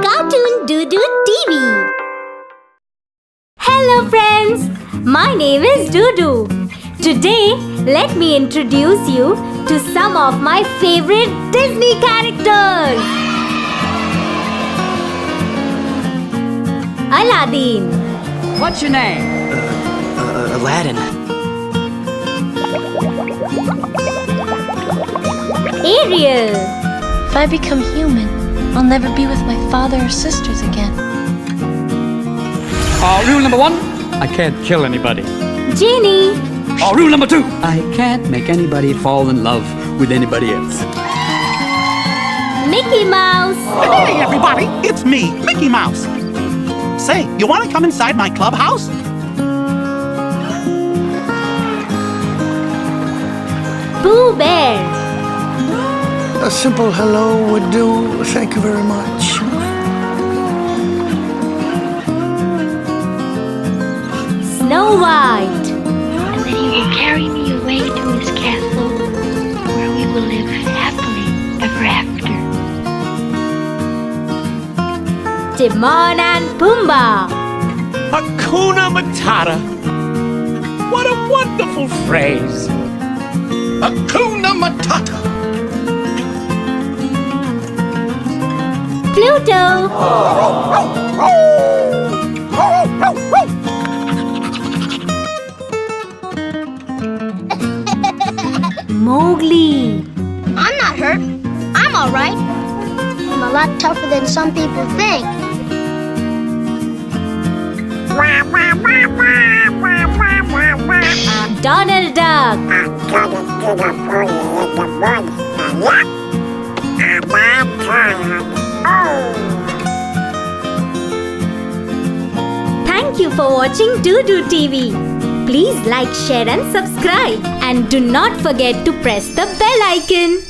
Cartoon Dudu TV. Hello friends, my name is Dudu. Today, let me introduce you to some of my favorite Disney characters. Aladdin. What's your name? Aladdin. Ariel. If I become human, I'll never be with my father or sisters again. Rule number 1, I can't kill anybody. Genie. Rule number 2, I can't make anybody fall in love with anybody else. Mickey Mouse. Hey everybody, it's me, Mickey Mouse. Say, you want to come inside my clubhouse? Pooh Bear. A simple hello would do, thank you very much. Snow White. And then he will carry me away to his castle, where we will live happily ever after. Timon and Pumbaa. Hakuna Matata. What a wonderful phrase. Hakuna Matata. Pluto. Mowgli. I'm not hurt. I'm all right. I'm a lot tougher than some people think. Donald Duck. Thank you for watching Dudu TV. Please like, share and subscribe. And do not forget to press the bell icon.